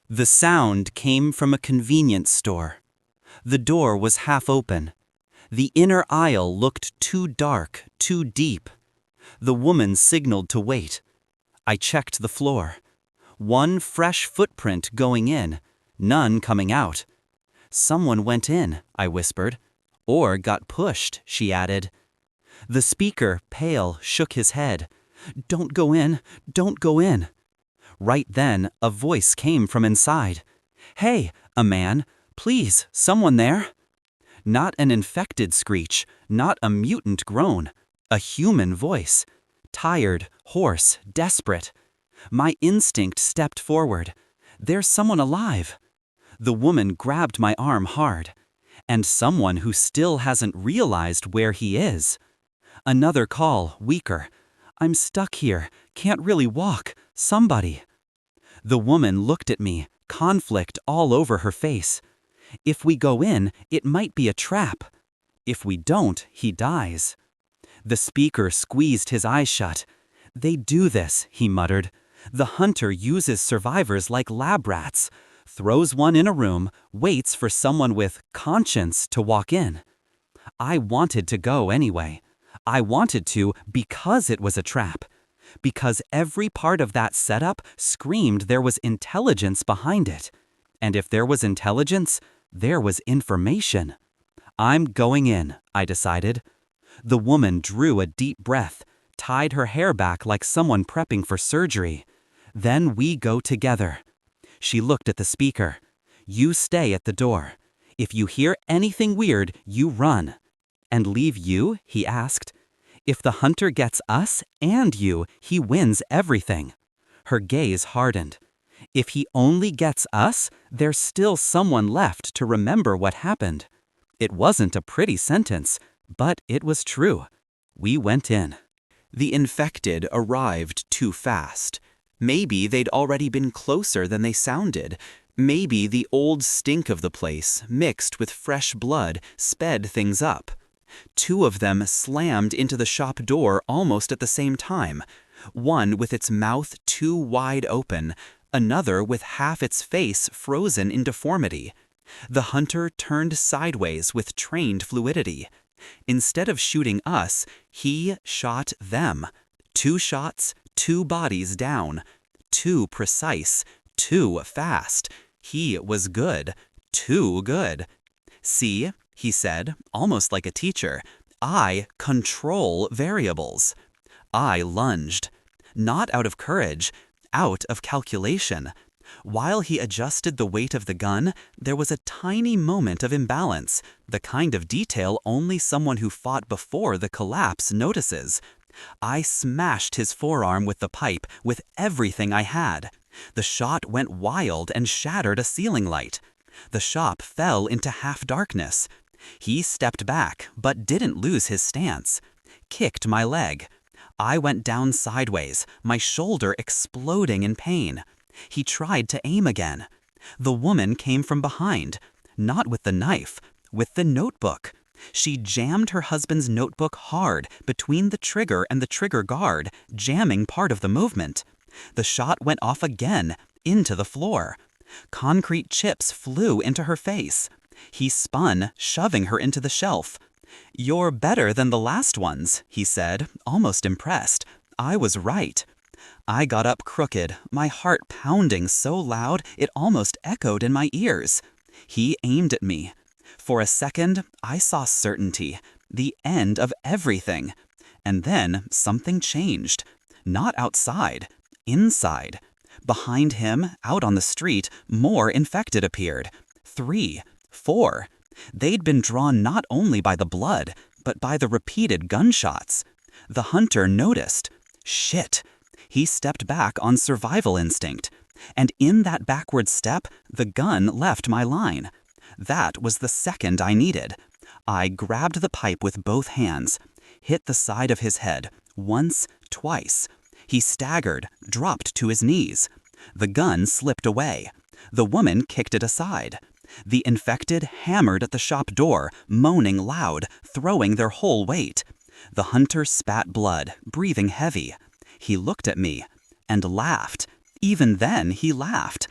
The sound came from a convenience store. The door was half open. The inner aisle looked too dark, too deep. The woman signaled to wait. I checked the floor. One fresh footprint going in, none coming out. Someone went in, I whispered. Or got pushed, she added. The speaker, pale, shook his head. Don't go in, don't go in. Right then, a voice came from inside. Hey, a man, please, someone there? Not an infected screech, not a mutant groan. A human voice. Tired, hoarse, desperate. My instinct stepped forward. There's someone alive. The woman grabbed my arm hard. And someone who still hasn't realized where he is. Another call, weaker. I'm stuck here, can't really walk, somebody. The woman looked at me, conflict all over her face. If we go in, it might be a trap. If we don't, he dies. The speaker squeezed his eyes shut. They do this, he muttered. The hunter uses survivors like lab rats, throws one in a room, waits for someone with conscience to walk in. I wanted to go anyway. I wanted to because it was a trap. Because every part of that setup screamed there was intelligence behind it. And if there was intelligence, there was information. I'm going in, I decided. The woman drew a deep breath, tied her hair back like someone prepping for surgery. Then we go together. She looked at the speaker. You stay at the door. If you hear anything weird, you run. And leave you? He asked. If the hunter gets us and you, he wins everything. Her gaze hardened. If he only gets us, there's still someone left to remember what happened. It wasn't a pretty sentence, but it was true. We went in. The infected arrived too fast. Maybe they'd already been closer than they sounded. Maybe the old stink of the place, mixed with fresh blood, sped things up. Two of them slammed into the shop door almost at the same time, one with its mouth too wide open, another with half its face frozen in deformity. The hunter turned sideways with trained fluidity. Instead of shooting us, he shot them. 2 shots, 2 bodies down. Too precise, too fast. He was good, too good. See, he said, almost like a teacher, I control variables. I lunged. Not out of courage, out of calculation. While he adjusted the weight of the gun, there was a tiny moment of imbalance, the kind of detail only someone who fought before the collapse notices. I smashed his forearm with the pipe with everything I had. The shot went wild and shattered a ceiling light. The shop fell into half-darkness. He stepped back, but didn't lose his stance. Kicked my leg. I went down sideways, my shoulder exploding in pain. He tried to aim again. The woman came from behind, not with the knife, with the notebook. She jammed her husband's notebook hard between the trigger and the trigger guard, jamming part of the movement. The shot went off again, into the floor. Concrete chips flew into her face. He spun, shoving her into the shelf. You're better than the last ones, he said, almost impressed. I was right. I got up crooked, my heart pounding so loud it almost echoed in my ears. He aimed at me. For a second, I saw certainty, the end of everything. And then something changed. Not outside, inside. Behind him, out on the street, more infected appeared. 3, 4. They'd been drawn not only by the blood, but by the repeated gunshots. The hunter noticed. Shit. He stepped back on survival instinct. And in that backward step, the gun left my line. That was the second I needed. I grabbed the pipe with both hands, hit the side of his head, once, twice. He staggered, dropped to his knees. The gun slipped away. The woman kicked it aside. The infected hammered at the shop door, moaning loud, throwing their whole weight. The hunter spat blood, breathing heavy. He looked at me and laughed. Even then he laughed.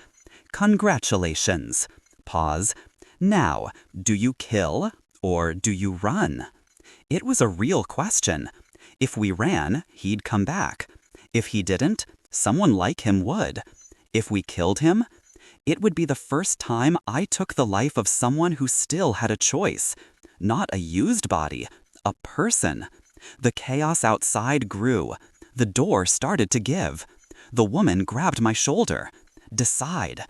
Congratulations. Pause. Now, do you kill or do you run? It was a real question. If we ran, he'd come back. If he didn't, someone like him would. If we killed him, it would be the first time I took the life of someone who still had a choice. Not a used body, a person. The chaos outside grew. The door started to give. The woman grabbed my shoulder. Decide.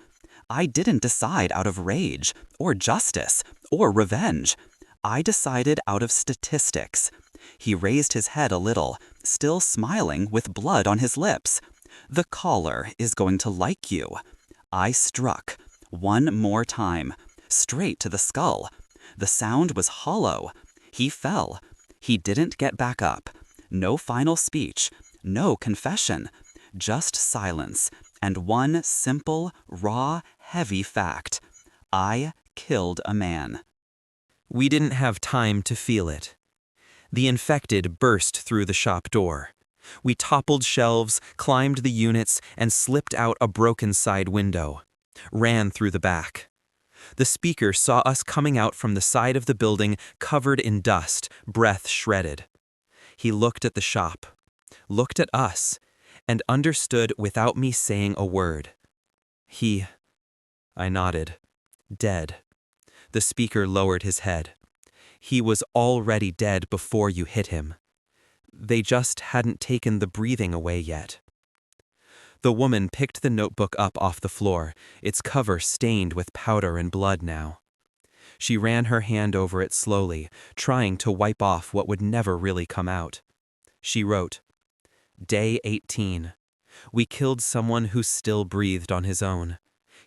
I didn't decide out of rage, or justice, or revenge. I decided out of statistics. He raised his head a little, still smiling with blood on his lips. The caller is going to like you. I struck. One more time. Straight to the skull. The sound was hollow. He fell. He didn't get back up. No final speech. No confession. Just silence. And one simple, raw, heavy fact. I killed a man. We didn't have time to feel it. The infected burst through the shop door. We toppled shelves, climbed the units, and slipped out a broken side window. Ran through the back. The speaker saw us coming out from the side of the building, covered in dust, breath shredded. He looked at the shop, looked at us, and understood without me saying a word. I nodded. Dead. The speaker lowered his head. He was already dead before you hit him. They just hadn't taken the breathing away yet. The woman picked the notebook up off the floor, its cover stained with powder and blood now. She ran her hand over it slowly, trying to wipe off what would never really come out. She wrote, Day 18. We killed someone who still breathed on his own.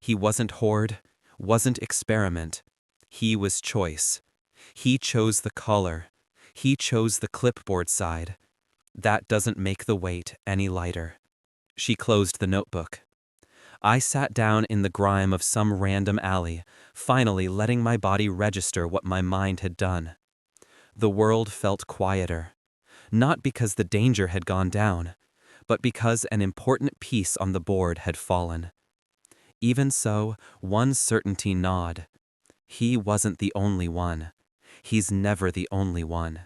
He wasn't horde, wasn't experiment. He was choice. He chose the color. He chose the clipboard side. That doesn't make the weight any lighter. She closed the notebook. I sat down in the grime of some random alley, finally letting my body register what my mind had done. The world felt quieter, not because the danger had gone down, but because an important piece on the board had fallen. Even so, one certainty gnawed. He wasn't the only one. He's never the only one.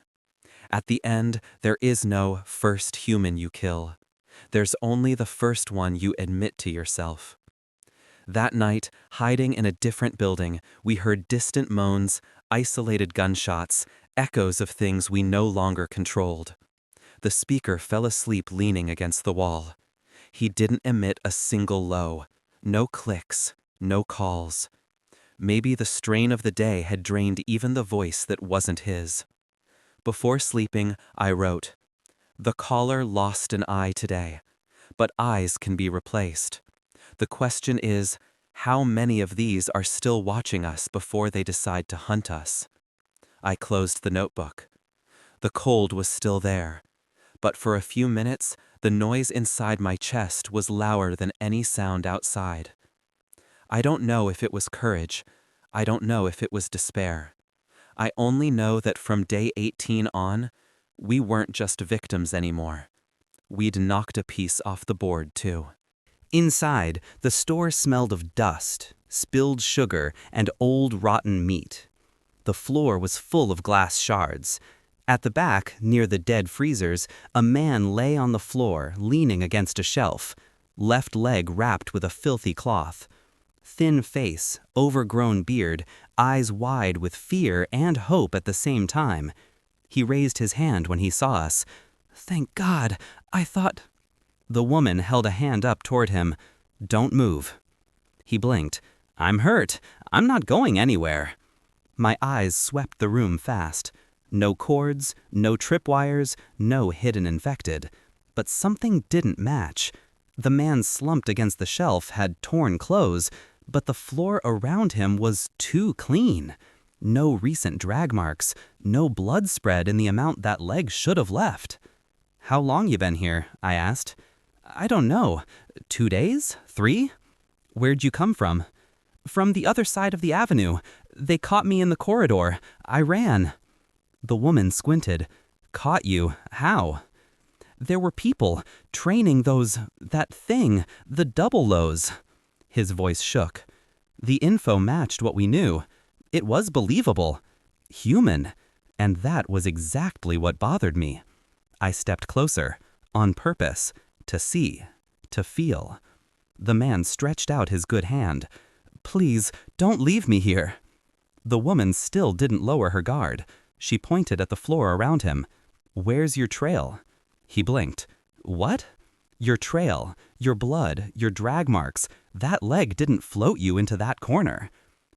At the end, there is no first human you kill. There's only the first one you admit to yourself. That night, hiding in a different building, we heard distant moans, isolated gunshots, echoes of things we no longer controlled. The speaker fell asleep leaning against the wall. He didn't emit a single low. No clicks, no calls. Maybe the strain of the day had drained even the voice that wasn't his. Before sleeping, I wrote, The caller lost an eye today, but eyes can be replaced. The question is, how many of these are still watching us before they decide to hunt us? I closed the notebook. The cold was still there, but for a few minutes, the noise inside my chest was louder than any sound outside. I don't know if it was courage. I don't know if it was despair. I only know that from day 18 on, we weren't just victims anymore. We'd knocked a piece off the board, too. Inside, the store smelled of dust, spilled sugar, and old rotten meat. The floor was full of glass shards. At the back, near the dead freezers, a man lay on the floor, leaning against a shelf, left leg wrapped with a filthy cloth. Thin face, overgrown beard, eyes wide with fear and hope at the same time. He raised his hand when he saw us. Thank God, I thought... The woman held a hand up toward him. Don't move. He blinked. I'm hurt. I'm not going anywhere. My eyes swept the room fast. No cords, no tripwires, no hidden infected. But something didn't match. The man slumped against the shelf had torn clothes, but the floor around him was too clean. No recent drag marks, no blood spread in the amount that leg should have left. How long you been here? I asked. I don't know. 2 days? 3? Where'd you come from? From the other side of the avenue. They caught me in the corridor. I ran. The woman squinted. Caught you? How? There were people training that thing, the double lows. His voice shook. The info matched what we knew. It was believable. Human. And that was exactly what bothered me. I stepped closer, on purpose, to see, to feel. The man stretched out his good hand. "Please, don't leave me here." The woman still didn't lower her guard. She pointed at the floor around him. "Where's your trail?" He blinked. "What?" "Your trail, your blood, your drag marks. That leg didn't float you into that corner."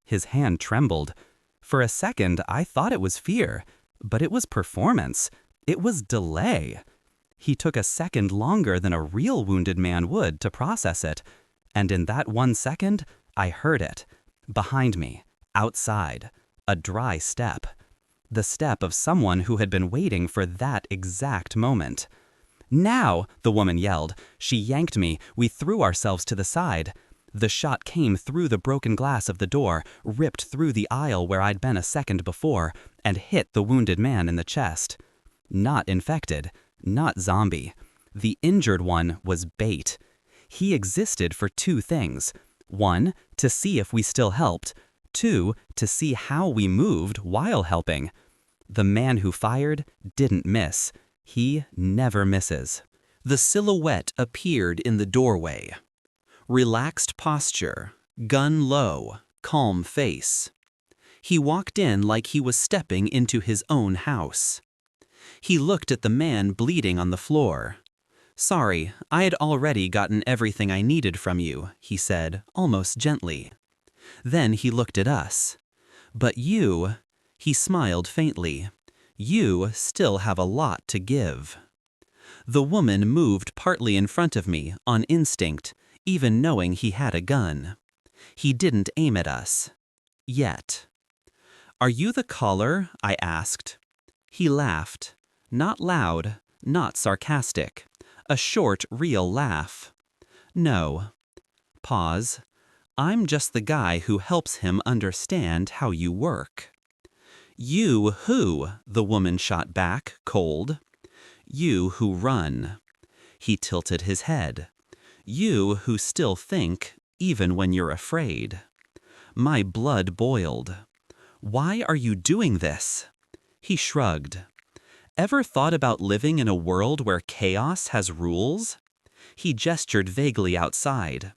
His hand trembled. For a second, I thought it was fear, but it was performance. It was delay. He took a second longer than a real wounded man would to process it. And in that 1 second, I heard it. Behind me, outside, a dry step. The step of someone who had been waiting for that exact moment. "Now!" the woman yelled. She yanked me. We threw ourselves to the side. The shot came through the broken glass of the door, ripped through the aisle where I'd been a second before, and hit the wounded man in the chest. Not infected, not zombie. The injured one was bait. He existed for 2 things. 1, to see if we still helped. 2, to see how we moved while helping. The man who fired didn't miss. He never misses. The silhouette appeared in the doorway. Relaxed posture, gun low, calm face. He walked in like he was stepping into his own house. He looked at the man bleeding on the floor. "Sorry, I had already gotten everything I needed from you," he said, almost gently. Then he looked at us. "But you," he smiled faintly, "you still have a lot to give." The woman moved partly in front of me, on instinct, even knowing he had a gun. He didn't aim at us. Yet. "Are you the caller?" I asked. He laughed. Not loud, not sarcastic. A short, real laugh. "No." Pause. "I'm just the guy who helps him understand how you work." "You who?" the woman shot back, cold. "You who run." He tilted his head. "You who still think, even when you're afraid." My blood boiled. "Why are you doing this?" He shrugged. "Ever thought about living in a world where chaos has rules?" He gestured vaguely outside.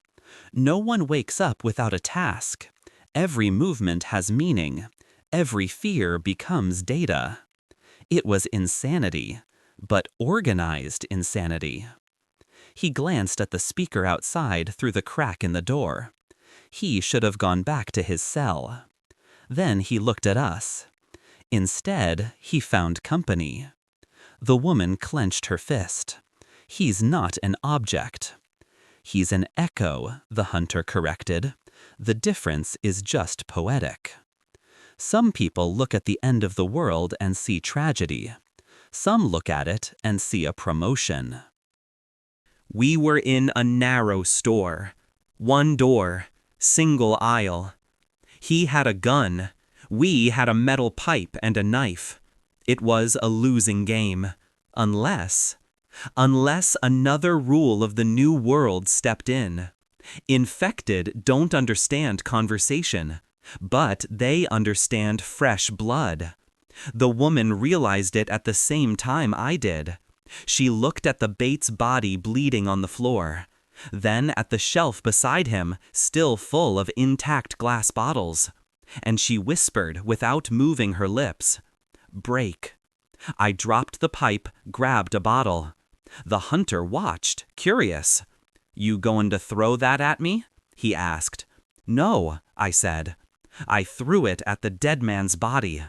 "No one wakes up without a task. Every movement has meaning. Every fear becomes data." It was insanity, but organized insanity. He glanced at the speaker outside through the crack in the door. He should have gone back to his cell. Then he looked at us. Instead, he found company. The woman clenched her fist. "He's not an object." "He's an echo," the hunter corrected. "The difference is just poetic." Some people look at the end of the world and see tragedy. Some look at it and see a promotion. We were in a narrow store. 1 door, single aisle. He had a gun. We had a metal pipe and a knife. It was a losing game. Unless another rule of the new world stepped in. Infected don't understand conversation, but they understand fresh blood. The woman realized it at the same time I did. She looked at the Bates body bleeding on the floor, then at the shelf beside him, still full of intact glass bottles, and she whispered without moving her lips, "Break." I dropped the pipe, grabbed a bottle. The hunter watched, curious. "You going to throw that at me?" he asked. "No," I said. I threw it at the dead man's body.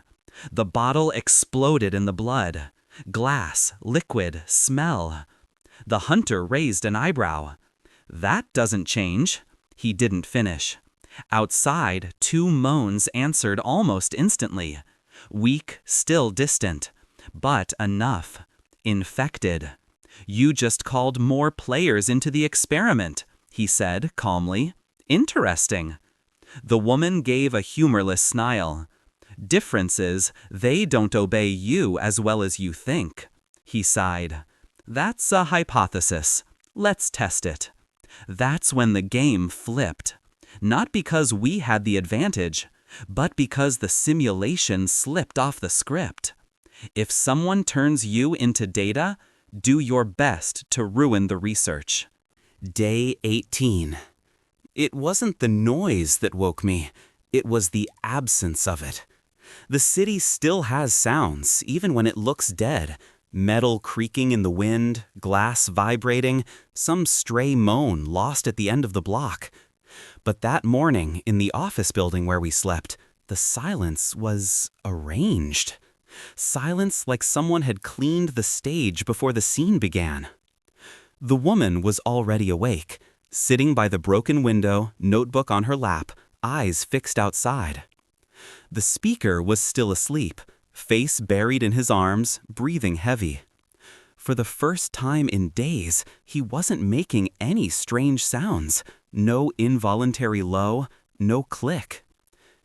The bottle exploded in the blood. Glass, liquid, smell. The hunter raised an eyebrow. "That doesn't change." He didn't finish. Outside, 2 moans answered almost instantly. Weak, still distant. But enough. Infected. "You just called more players into the experiment," he said calmly. "Interesting." The woman gave a humorless smile. "Difference is, they don't obey you as well as you think." He sighed. "That's a hypothesis. Let's test it." That's when the game flipped. Not because we had the advantage, but because the simulation slipped off the script. If someone turns you into data, do your best to ruin the research. Day 18. It wasn't the noise that woke me, it was the absence of it. The city still has sounds, even when it looks dead. Metal creaking in the wind, glass vibrating, some stray moan lost at the end of the block. But that morning, in the office building where we slept, the silence was arranged. Silence like someone had cleaned the stage before the scene began. The woman was already awake, sitting by the broken window, notebook on her lap, eyes fixed outside. The speaker was still asleep, face buried in his arms, breathing heavy. For the first time in days, he wasn't making any strange sounds, no involuntary low, no click.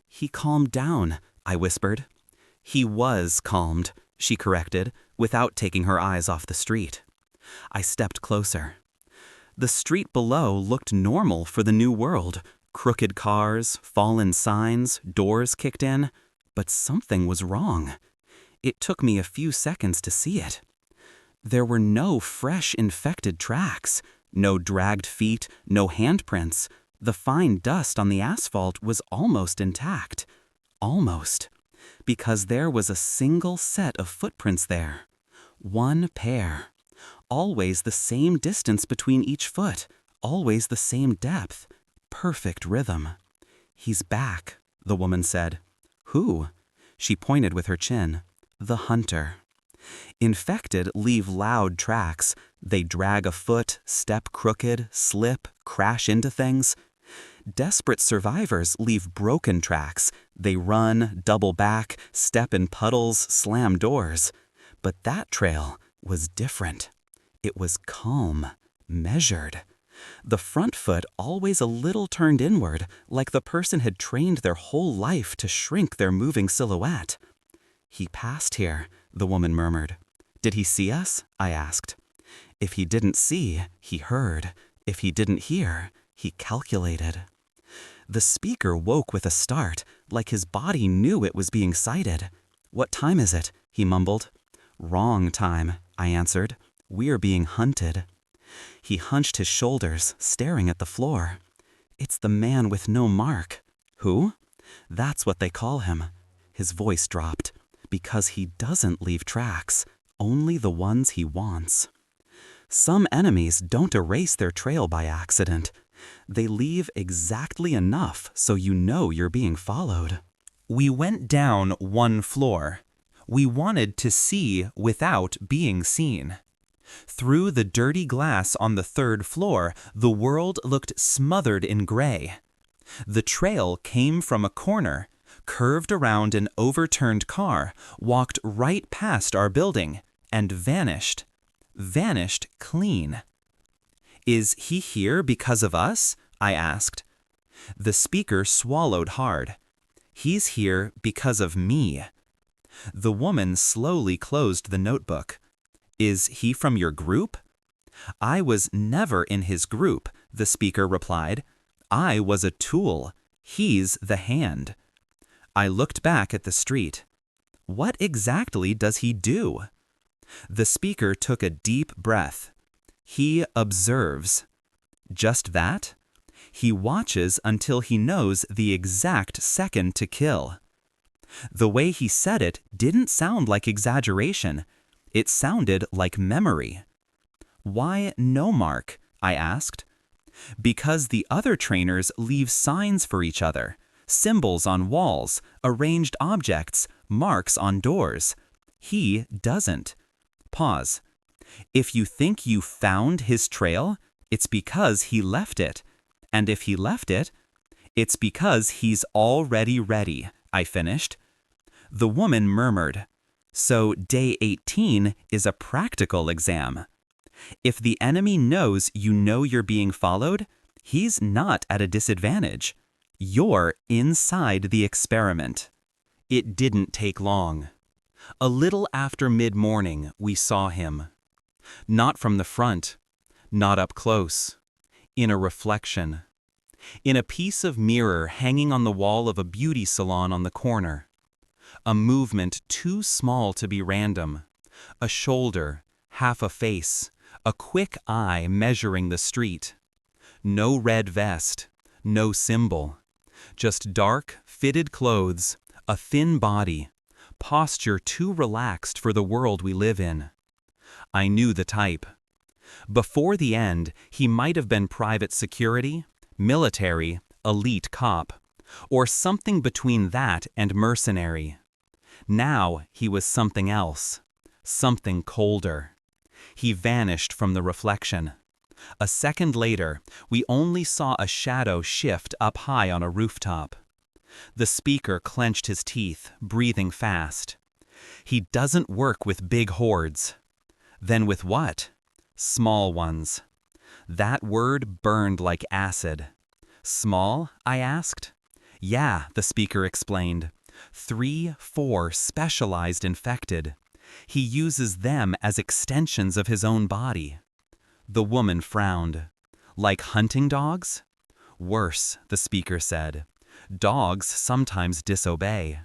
He calmed down, I whispered. He was calmed, she corrected, without taking her eyes off the street. I stepped closer. The street below looked normal for the new world. Crooked cars, fallen signs, doors kicked in. But something was wrong. It took me a few seconds to see it. There were no fresh infected tracks, no dragged feet, no handprints. The fine dust on the asphalt was almost intact. Almost. Because there was a single set of footprints there. One pair. Always the same distance between each foot. Always the same depth. Perfect rhythm. He's back, the woman said. Who? She pointed with her chin. The hunter. Infected leave loud tracks. They drag a foot, step crooked, slip, crash into things. Desperate survivors leave broken tracks. They run, double back, step in puddles, slam doors. But that trail was different. It was calm, measured. The front foot always a little turned inward, like the person had trained their whole life to shrink their moving silhouette. He passed here, the woman murmured. Did he see us? I asked. If he didn't see, he heard. If he didn't hear, he calculated. The speaker woke with a start, like his body knew it was being sighted. What time is it? He mumbled. Wrong time, I answered. We're being hunted. He hunched his shoulders, staring at the floor. It's the man with no mark. Who? That's what they call him. His voice dropped. Because he doesn't leave tracks, only the ones he wants. Some enemies don't erase their trail by accident. They leave exactly enough so you know you're being followed. We went down one floor. We wanted to see without being seen. Through the dirty glass on the third floor, the world looked smothered in gray. The trail came from a corner, curved around an overturned car, walked right past our building, and vanished. Vanished clean. Is he here because of us? I asked. The speaker swallowed hard. He's here because of me. The woman slowly closed the notebook. Is he from your group? I was never in his group, the speaker replied. I was a tool. He's the hand. I looked back at the street. What exactly does he do? The speaker took a deep breath. He observes. Just that? He watches until he knows the exact second to kill. The way he said it didn't sound like exaggeration. It sounded like memory. Why no mark? I asked. Because the other trainers leave signs for each other, symbols on walls, arranged objects, marks on doors. He doesn't. Pause. If you think you found his trail, it's because he left it. And if he left it, it's because he's already ready, I finished. The woman murmured. So day 18 is a practical exam. If the enemy knows you know you're being followed, he's not at a disadvantage. You're inside the experiment. It didn't take long. A little after mid-morning, we saw him. Not from the front, not up close, in a reflection. in a piece of mirror hanging on the wall of a beauty salon on the corner. A movement too small to be random. A shoulder, half a face, a quick eye measuring the street. No red vest, no symbol. Just dark, fitted clothes, a thin body, posture too relaxed for the world we live in. I knew the type. Before the end, he might have been private security, military, elite cop, or something between that and mercenary. Now he was something else, something colder. He vanished from the reflection. A second later, we only saw a shadow shift up high on a rooftop. The speaker clenched his teeth, breathing fast. He doesn't work with big hordes. Then with what? Small ones. That word burned like acid. Small? I asked. Yeah, the speaker explained. 3, 4 specialized infected. He uses them as extensions of his own body. The woman frowned. Like hunting dogs? Worse, the speaker said. Dogs sometimes disobey.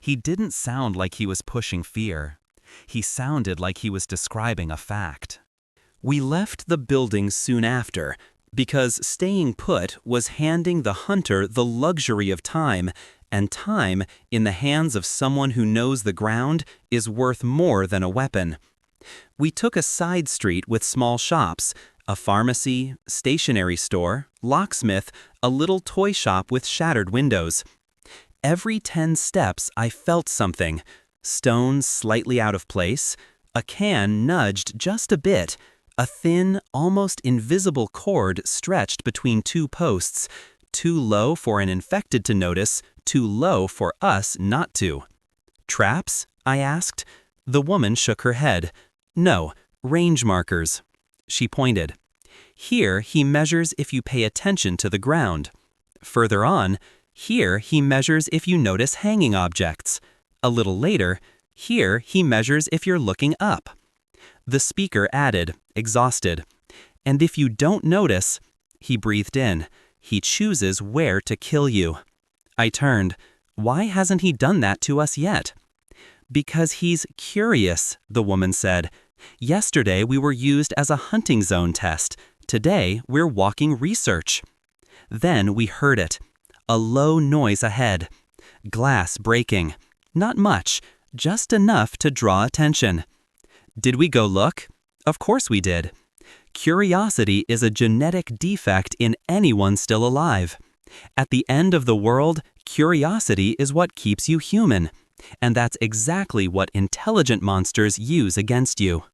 He didn't sound like he was pushing fear. He sounded like he was describing a fact. We left the building soon after, because staying put was handing the hunter the luxury of time, and time, in the hands of someone who knows the ground, is worth more than a weapon. We took a side street with small shops, a pharmacy, stationery store, locksmith, a little toy shop with shattered windows. Every 10 steps I felt something. Stones slightly out of place, a can nudged just a bit, a thin, almost invisible cord stretched between 2 posts, too low for an infected to notice, too low for us not to. Traps? I asked. The woman shook her head. No, range markers. She pointed. Here he measures if you pay attention to the ground. Further on, here he measures if you notice hanging objects. A little later, here he measures if you're looking up. The speaker added, exhausted, and if you don't notice, he breathed in, he chooses where to kill you. I turned. Why hasn't he done that to us yet? Because he's curious, the woman said. Yesterday we were used as a hunting zone test. Today we're walking research. Then we heard it. A low noise ahead. Glass breaking. Not much, just enough to draw attention. Did we go look? Of course we did. Curiosity is a genetic defect in anyone still alive. At the end of the world, curiosity is what keeps you human. And that's exactly what intelligent monsters use against you.